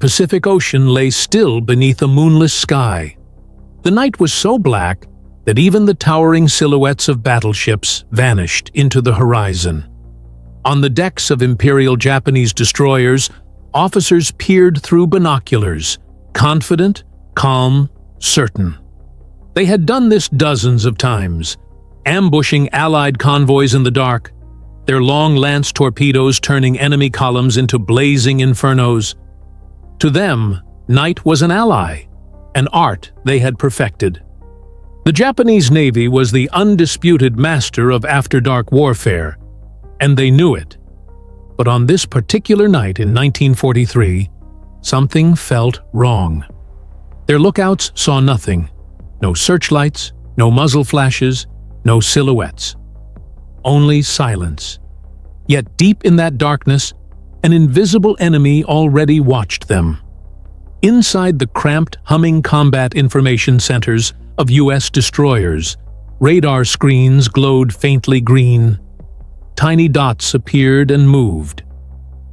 Pacific Ocean lay still beneath a moonless sky. The night was so black that even the towering silhouettes of battleships vanished into the horizon. On the decks of Imperial Japanese destroyers, officers peered through binoculars, confident, calm, certain. They had done this dozens of times, ambushing Allied convoys in the dark, their long lance torpedoes turning enemy columns into blazing infernos. To them, night was an ally, an art they had perfected. The Japanese Navy was the undisputed master of after-dark warfare, and they knew it. But on this particular night in 1943, something felt wrong. Their lookouts saw nothing. No searchlights, no muzzle flashes, no silhouettes. Only silence. Yet deep in that darkness, an invisible enemy already watched them. Inside the cramped, humming combat information centers of U.S. destroyers, radar screens glowed faintly green. Tiny dots appeared and moved.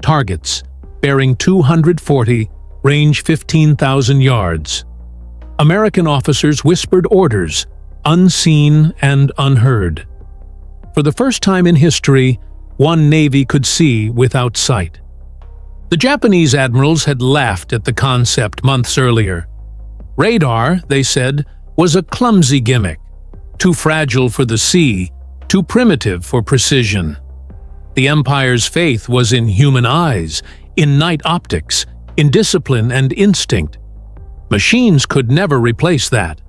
Targets, bearing 240, range 15,000 yards. American officers whispered orders, unseen and unheard. For the first time in history, one navy could see without sight. The Japanese admirals had laughed at the concept months earlier. Radar, they said, was a clumsy gimmick, too fragile for the sea, too primitive for precision. The Empire's faith was in human eyes, in night optics, in discipline and instinct. Machines could never replace that.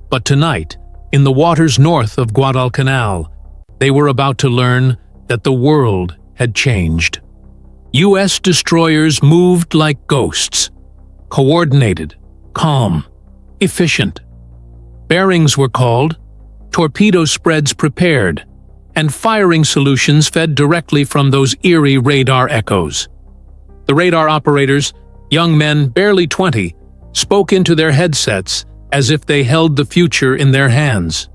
But tonight, in the waters north of Guadalcanal, they were about to learn that the world had changed. U.S. destroyers moved like ghosts, coordinated, calm, efficient. Bearings were called, torpedo spreads prepared, and firing solutions fed directly from those eerie radar echoes. The radar operators, young men barely 20, spoke into their headsets as if they held the future in their hands.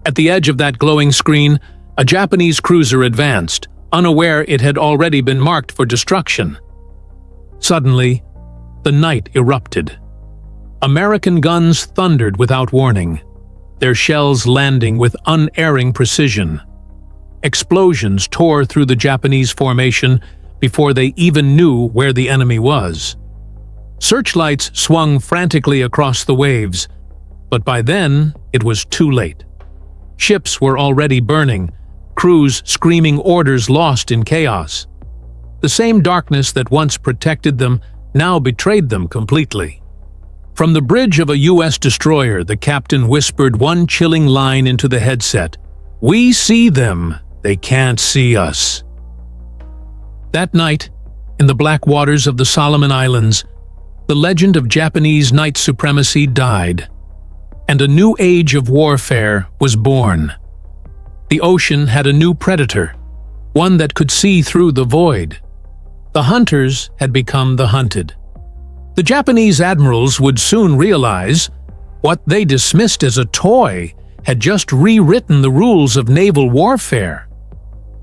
At the edge of that glowing screen, a Japanese cruiser advanced, unaware it had already been marked for destruction. Suddenly, the night erupted. American guns thundered without warning, their shells landing with unerring precision. Explosions tore through the Japanese formation before they even knew where the enemy was. Searchlights swung frantically across the waves, but by then it was too late. Ships were already burning, crews screaming orders lost in chaos. The same darkness that once protected them now betrayed them completely. From the bridge of a U.S. destroyer, the captain whispered one chilling line into the headset. "We see them, they can't see us." That night, in the black waters of the Solomon Islands, the legend of Japanese night supremacy died, and a new age of warfare was born. The ocean had a new predator, one that could see through the void. The hunters had become the hunted. The Japanese admirals would soon realize what they dismissed as a toy had just rewritten the rules of naval warfare.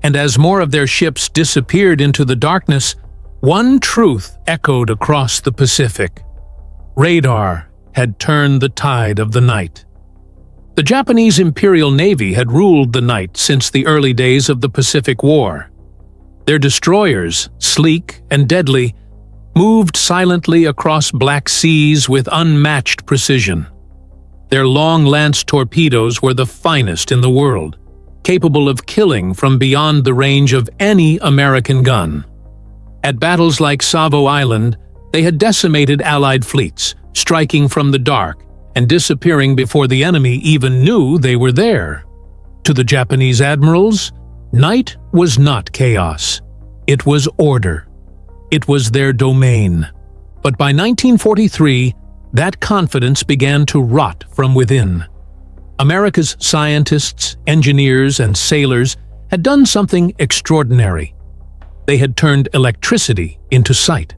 And as more of their ships disappeared into the darkness, one truth echoed across the Pacific. Radar had turned the tide of the night. The Japanese Imperial Navy had ruled the night since the early days of the Pacific War. Their destroyers, sleek and deadly, moved silently across black seas with unmatched precision. Their long lance torpedoes were the finest in the world, capable of killing from beyond the range of any American gun. At battles like Savo Island, they had decimated Allied fleets, striking from the dark and disappearing before the enemy even knew they were there. To the Japanese admirals, night was not chaos. It was order. It was their domain. But by 1943, that confidence began to rot from within. America's scientists, engineers, and sailors had done something extraordinary. They had turned electricity into sight.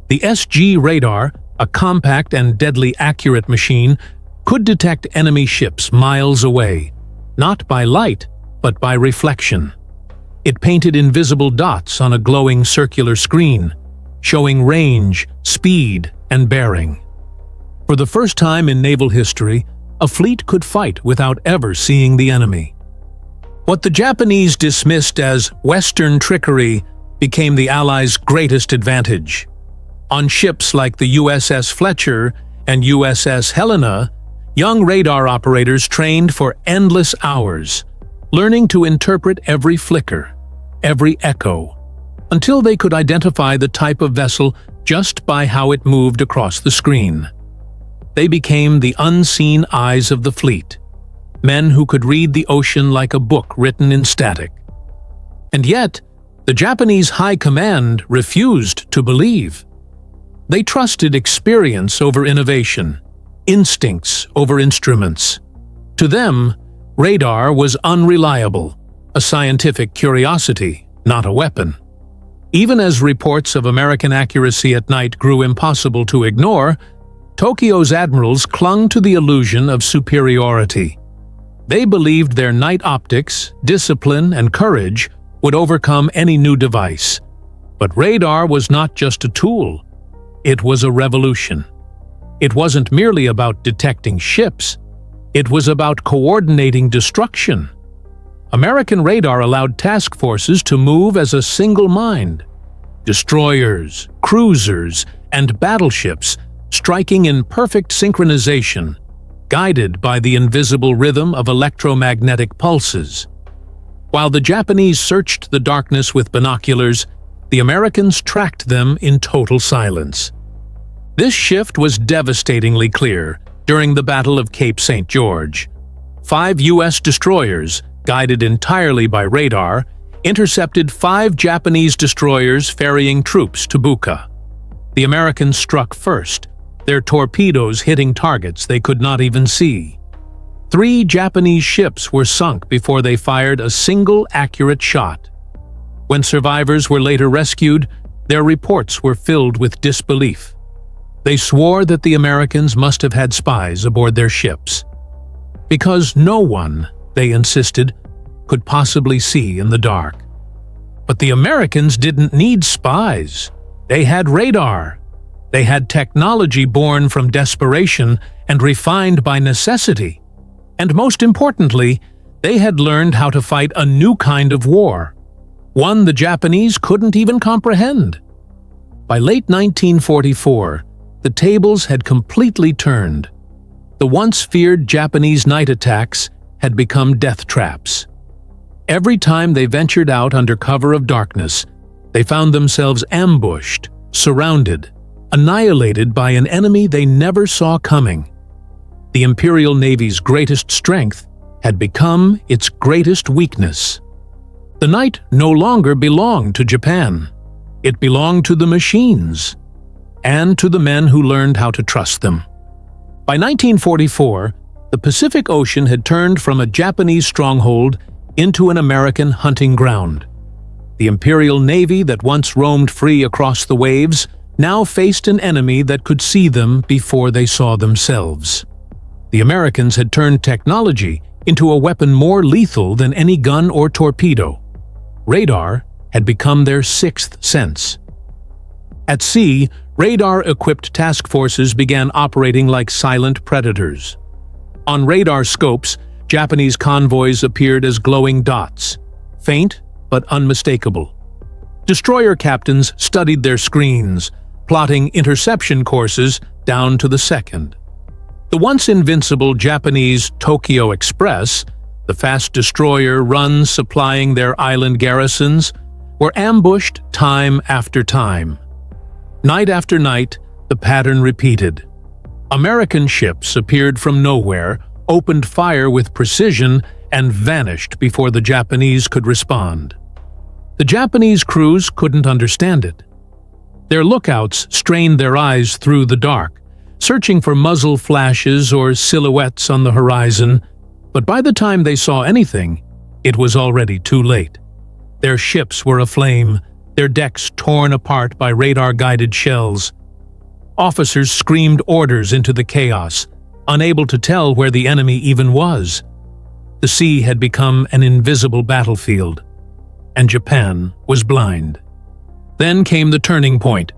The SG radar, a compact and deadly accurate machine, could detect enemy ships miles away, not by light, but by reflection. It painted invisible dots on a glowing circular screen, showing range, speed, speed and bearing. For the first time in naval history, a fleet could fight without ever seeing the enemy. What the Japanese dismissed as Western trickery became the Allies' greatest advantage. On ships like the USS Fletcher and USS Helena, young radar operators trained for endless hours, learning to interpret every flicker, every echo, until they could identify the type of vessel just by how it moved across the screen. They became the unseen eyes of the fleet, men who could read the ocean like a book written in static. And yet, the Japanese High Command refused to believe. They trusted experience over innovation, instincts over instruments. To them, radar was unreliable, a scientific curiosity, not a weapon. Even as reports of American accuracy at night grew impossible to ignore, Tokyo's admirals clung to the illusion of superiority. They believed their night optics, discipline, and courage would overcome any new device. But radar was not just a tool. It was a revolution. It wasn't merely about detecting ships. It was about coordinating destruction. American radar allowed task forces to move as a single mind. Destroyers, cruisers, and battleships striking in perfect synchronization, guided by the invisible rhythm of electromagnetic pulses. While the Japanese searched the darkness with binoculars, the Americans tracked them in total silence. This shift was devastatingly clear during the Battle of Cape St. George. 5 U.S. destroyers, guided entirely by radar, intercepted 5 Japanese destroyers ferrying troops to Buka. The Americans struck first, their torpedoes hitting targets they could not even see. 3 Japanese ships were sunk before they fired a single accurate shot. When survivors were later rescued, their reports were filled with disbelief. They swore that the Americans must have had spies aboard their ships. Because no one, they insisted, could possibly see in the dark. But the Americans didn't need spies. They had radar. They had technology born from desperation and refined by necessity. And most importantly, they had learned how to fight a new kind of war, one the Japanese couldn't even comprehend. By late 1944, the tables had completely turned. The once feared Japanese night attacks had become death traps. Every time they ventured out under cover of darkness, they found themselves ambushed, surrounded, annihilated by an enemy they never saw coming. The Imperial Navy's greatest strength had become its greatest weakness. The night no longer belonged to Japan. It belonged to the machines, and to the men who learned how to trust them. By 1944, the Pacific Ocean had turned from a Japanese stronghold into an American hunting ground. The Imperial Navy that once roamed free across the waves now faced an enemy that could see them before they saw themselves. The Americans had turned technology into a weapon more lethal than any gun or torpedo. Radar had become their 6th sense. At sea, radar-equipped task forces began operating like silent predators. On radar scopes, Japanese convoys appeared as glowing dots, faint but unmistakable. Destroyer captains studied their screens, plotting interception courses down to the second. The once invincible Japanese Tokyo Express, the fast destroyer runs supplying their island garrisons, were ambushed time after time. Night after night, the pattern repeated. American ships appeared from nowhere, opened fire with precision, and vanished before the Japanese could respond. The Japanese crews couldn't understand it. Their lookouts strained their eyes through the dark, searching for muzzle flashes or silhouettes on the horizon, but by the time they saw anything, it was already too late. Their ships were aflame, their decks torn apart by radar-guided shells. Officers screamed orders into the chaos, unable to tell where the enemy even was. The sea had become an invisible battlefield, and Japan was blind. Then came the turning point.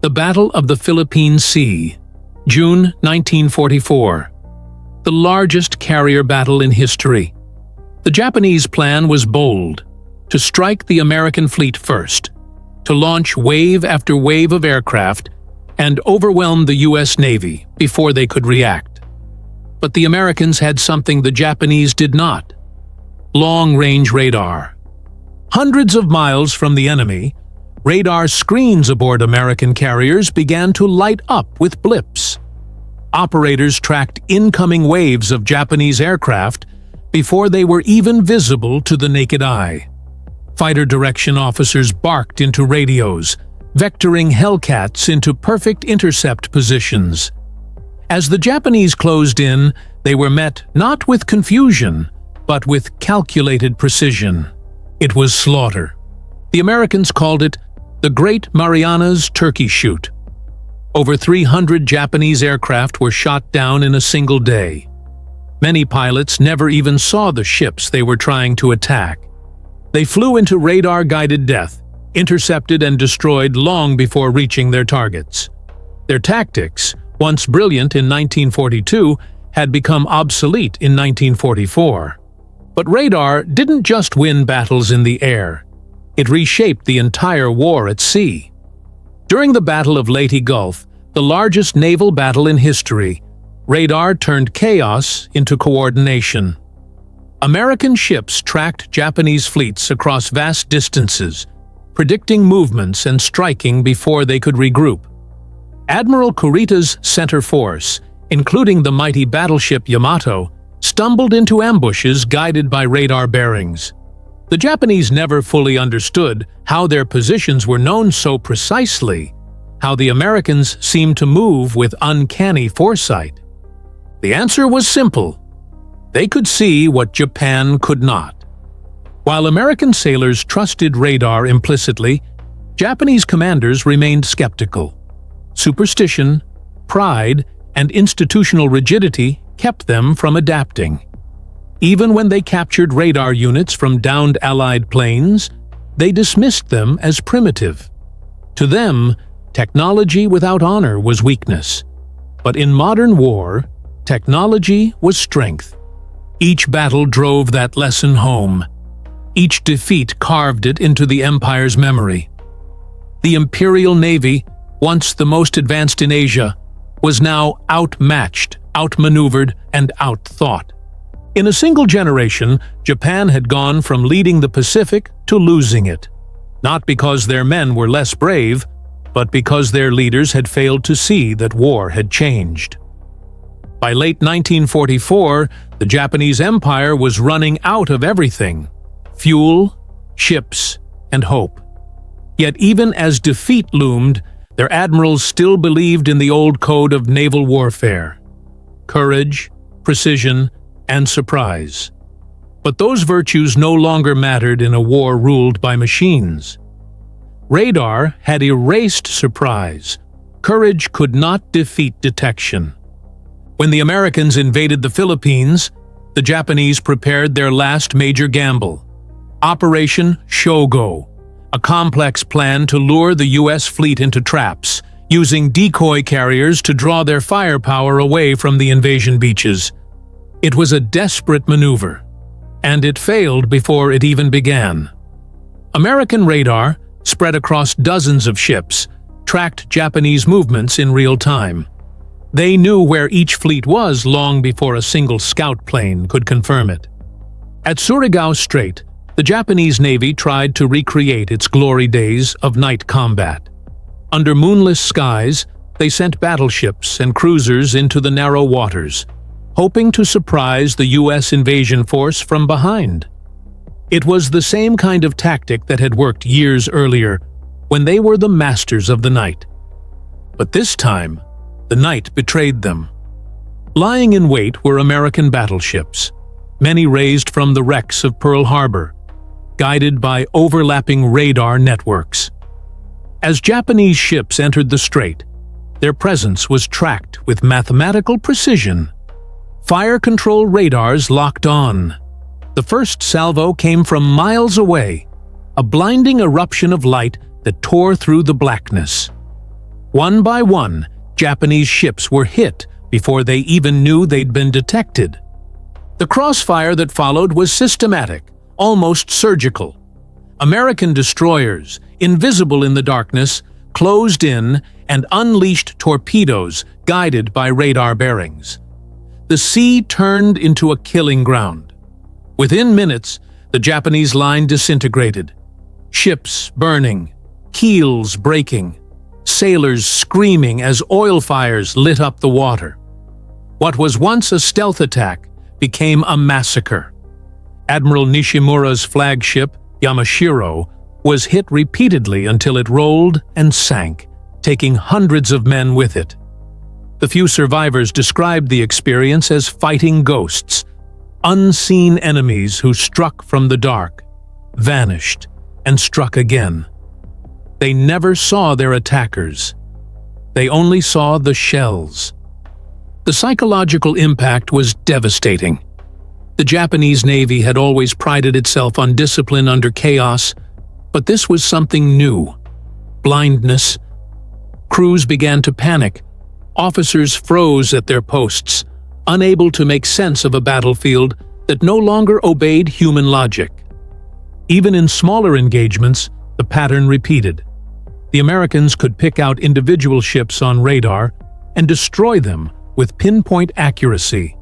The Battle of the Philippine Sea, June 1944. The largest carrier battle in history. The Japanese plan was bold: to strike the American fleet first, to launch wave after wave of aircraft, and overwhelm the U.S. Navy before they could react. But the Americans had something the Japanese did not: long-range radar. Hundreds of miles from the enemy, radar screens aboard American carriers began to light up with blips. Operators tracked incoming waves of Japanese aircraft before they were even visible to the naked eye. Fighter direction officers barked into radios, vectoring Hellcats into perfect intercept positions. As the Japanese closed in, they were met not with confusion, but with calculated precision. It was slaughter. The Americans called it the Great Marianas Turkey Shoot. Over 300 Japanese aircraft were shot down in a single day. Many pilots never even saw the ships they were trying to attack. They flew into radar-guided death, intercepted and destroyed long before reaching their targets. Their tactics, once brilliant in 1942, had become obsolete in 1944. But radar didn't just win battles in the air. It reshaped the entire war at sea. During the Battle of Leyte Gulf, the largest naval battle in history, radar turned chaos into coordination. American ships tracked Japanese fleets across vast distances, predicting movements and striking before they could regroup. Admiral Kurita's center force, including the mighty battleship Yamato, stumbled into ambushes guided by radar bearings. The Japanese never fully understood how their positions were known so precisely, how the Americans seemed to move with uncanny foresight. The answer was simple: they could see what Japan could not. While American sailors trusted radar implicitly, Japanese commanders remained skeptical. Superstition, pride, and institutional rigidity kept them from adapting. Even when they captured radar units from downed Allied planes, they dismissed them as primitive. To them, technology without honor was weakness. But in modern war, technology was strength. Each battle drove that lesson home. Each defeat carved it into the Empire's memory. The Imperial Navy, once the most advanced in Asia, was now outmatched, outmaneuvered, and outthought. In a single generation, Japan had gone from leading the Pacific to losing it. Not because their men were less brave, but because their leaders had failed to see that war had changed. By late 1944, the Japanese Empire was running out of everything: fuel, ships, and hope. Yet even as defeat loomed, their admirals still believed in the old code of naval warfare: courage, precision, and surprise. But those virtues no longer mattered in a war ruled by machines. Radar had erased surprise. Courage could not defeat detection. When the Americans invaded the Philippines, the Japanese prepared their last major gamble: Operation Shogo, a complex plan to lure the U.S. fleet into traps, using decoy carriers to draw their firepower away from the invasion beaches. It was a desperate maneuver, and it failed before it even began. American radar, spread across dozens of ships, tracked Japanese movements in real time. They knew where each fleet was long before a single scout plane could confirm it. At Surigao Strait, the Japanese Navy tried to recreate its glory days of night combat. Under moonless skies, they sent battleships and cruisers into the narrow waters, hoping to surprise the U.S. invasion force from behind. It was the same kind of tactic that had worked years earlier, when they were the masters of the night. But this time, the night betrayed them. Lying in wait were American battleships, many raised from the wrecks of Pearl Harbor, guided by overlapping radar networks. As Japanese ships entered the strait, their presence was tracked with mathematical precision. Fire control radars locked on. The first salvo came from miles away, a blinding eruption of light that tore through the blackness. One by one, Japanese ships were hit before they even knew they'd been detected. The crossfire that followed was systematic, almost surgical. American destroyers, invisible in the darkness, closed in and unleashed torpedoes guided by radar bearings. The sea turned into a killing ground. Within minutes, the Japanese line disintegrated. Ships burning, keels breaking, sailors screaming as oil fires lit up the water. What was once a stealth attack became a massacre. Admiral Nishimura's flagship, Yamashiro, was hit repeatedly until it rolled and sank, taking hundreds of men with it. The few survivors described the experience as fighting ghosts, unseen enemies who struck from the dark, vanished, and struck again. They never saw their attackers. They only saw the shells. The psychological impact was devastating. The Japanese Navy had always prided itself on discipline under chaos, but this was something new. Blindness. Crews began to panic. Officers froze at their posts, unable to make sense of a battlefield that no longer obeyed human logic. Even in smaller engagements, the pattern repeated. The Americans could pick out individual ships on radar and destroy them with pinpoint accuracy.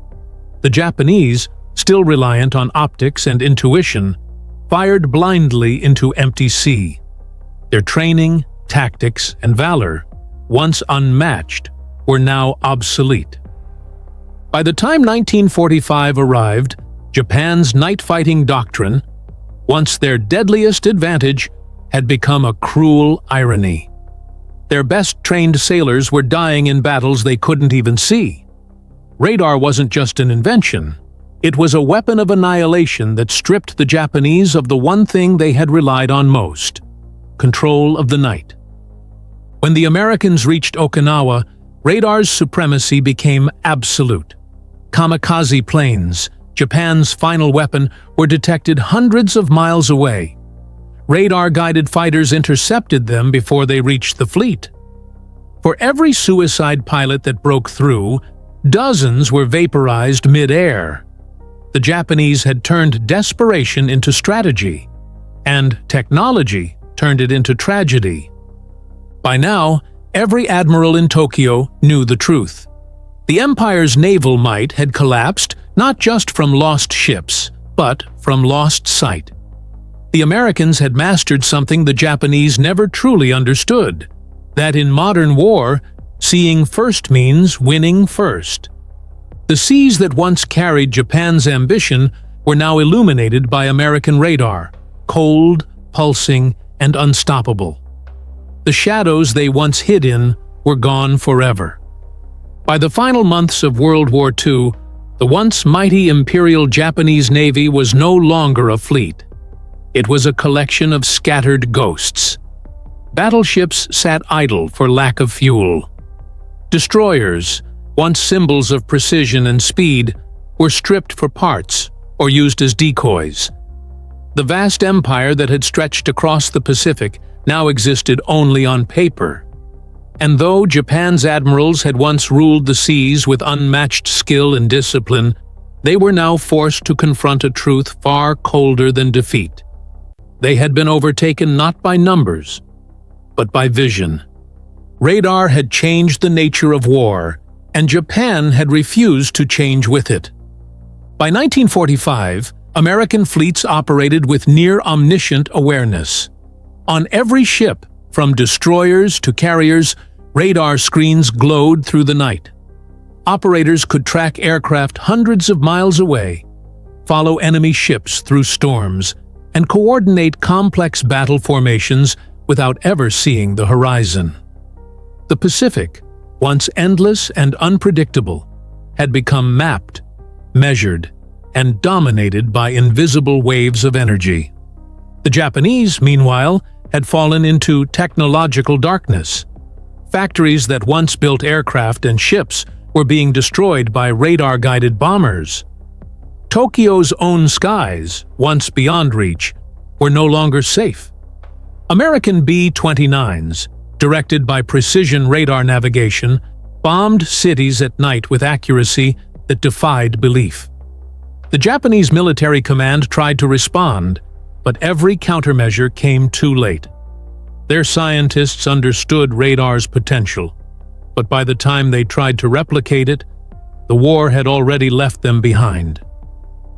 The Japanese, still reliant on optics and intuition, fired blindly into empty sea. Their training, tactics, and valor, once unmatched, were now obsolete. By the time 1945 arrived, Japan's night-fighting doctrine, once their deadliest advantage, had become a cruel irony. Their best-trained sailors were dying in battles they couldn't even see. Radar wasn't just an invention. It was a weapon of annihilation that stripped the Japanese of the one thing they had relied on most: control of the night. When the Americans reached Okinawa, radar's supremacy became absolute. Kamikaze planes, Japan's final weapon, were detected hundreds of miles away. Radar-guided fighters intercepted them before they reached the fleet. For every suicide pilot that broke through, dozens were vaporized mid-air. The Japanese had turned desperation into strategy, and technology turned it into tragedy. By now, every admiral in Tokyo knew the truth. The empire's naval might had collapsed not just from lost ships, but from lost sight. The Americans had mastered something the Japanese never truly understood: that in modern war, seeing first means winning first. The seas that once carried Japan's ambition were now illuminated by American radar, cold, pulsing, and unstoppable. The shadows they once hid in were gone forever. By the final months of World War II, the once mighty Imperial Japanese Navy was no longer a fleet. It was a collection of scattered ghosts. Battleships sat idle for lack of fuel. Destroyers, once symbols of precision and speed, were stripped for parts or used as decoys. The vast empire that had stretched across the Pacific now existed only on paper. And though Japan's admirals had once ruled the seas with unmatched skill and discipline, they were now forced to confront a truth far colder than defeat. They had been overtaken not by numbers, but by vision. Radar had changed the nature of war, and Japan had refused to change with it. By 1945, American fleets operated with near-omniscient awareness. On every ship, from destroyers to carriers, radar screens glowed through the night. Operators could track aircraft hundreds of miles away, follow enemy ships through storms, and coordinate complex battle formations without ever seeing the horizon. The Pacific, once endless and unpredictable, had become mapped, measured, and dominated by invisible waves of energy. The Japanese, meanwhile, had fallen into technological darkness. Factories that once built aircraft and ships were being destroyed by radar-guided bombers. Tokyo's own skies, once beyond reach, were no longer safe. American B-29s, directed by precision radar navigation, bombed cities at night with accuracy that defied belief. The Japanese military command tried to respond, but every countermeasure came too late. Their scientists understood radar's potential, but by the time they tried to replicate it, the war had already left them behind.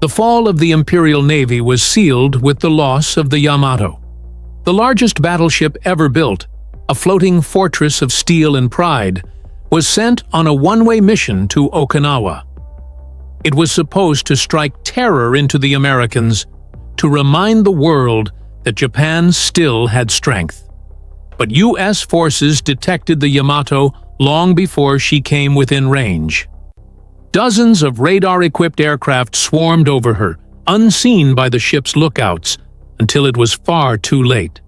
The fall of the Imperial Navy was sealed with the loss of the Yamato. The largest battleship ever built, a floating fortress of steel and pride, was sent on a one-way mission to Okinawa. It was supposed to strike terror into the Americans, to remind the world that Japan still had strength. But U.S. forces detected the Yamato long before she came within range. Dozens of radar-equipped aircraft swarmed over her, unseen by the ship's lookouts, until it was far too late.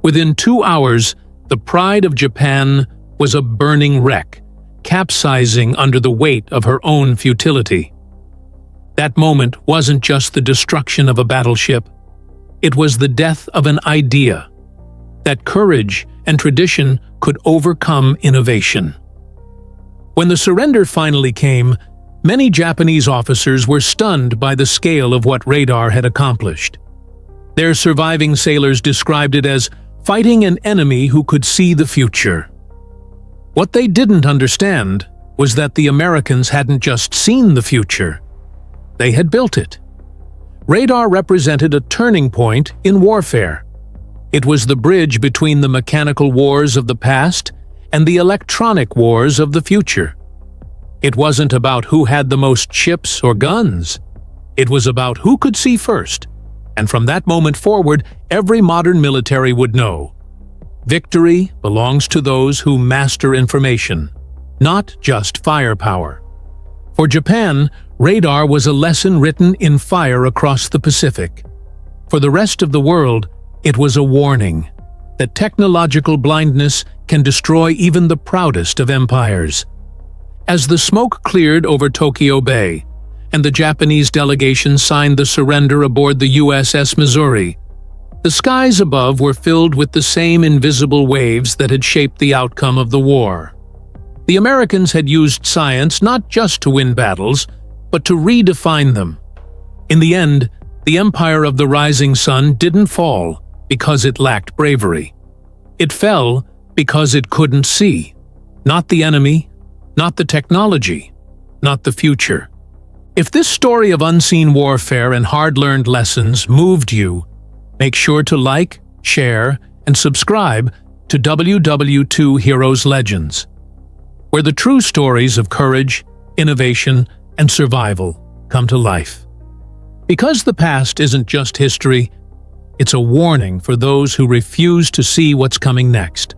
Within 2 hours, the pride of Japan was a burning wreck, capsizing under the weight of her own futility. That moment wasn't just the destruction of a battleship. It was the death of an idea, that courage and tradition could overcome innovation. When the surrender finally came, many Japanese officers were stunned by the scale of what radar had accomplished. Their surviving sailors described it as fighting an enemy who could see the future. What they didn't understand was that the Americans hadn't just seen the future. They had built it. Radar represented a turning point in warfare. It was the bridge between the mechanical wars of the past and the electronic wars of the future. It wasn't about who had the most ships or guns. It was about who could see first. And from that moment forward, every modern military would know. Victory belongs to those who master information, not just firepower. For Japan, radar was a lesson written in fire across the Pacific. For the rest of the world, it was a warning that technological blindness can destroy even the proudest of empires. As the smoke cleared over Tokyo Bay, and the Japanese delegation signed the surrender aboard the USS Missouri, the skies above were filled with the same invisible waves that had shaped the outcome of the war. The Americans had used science not just to win battles, but to redefine them. In the end, the empire of the rising sun didn't fall because it lacked bravery. It fell because it couldn't see. Not the enemy, not the technology, not the future. If this story of unseen warfare and hard-learned lessons moved you, make sure to like, share, and subscribe to WWII Heroes Legends, where the true stories of courage, innovation, and survival come to life. Because the past isn't just history, it's a warning for those who refuse to see what's coming next.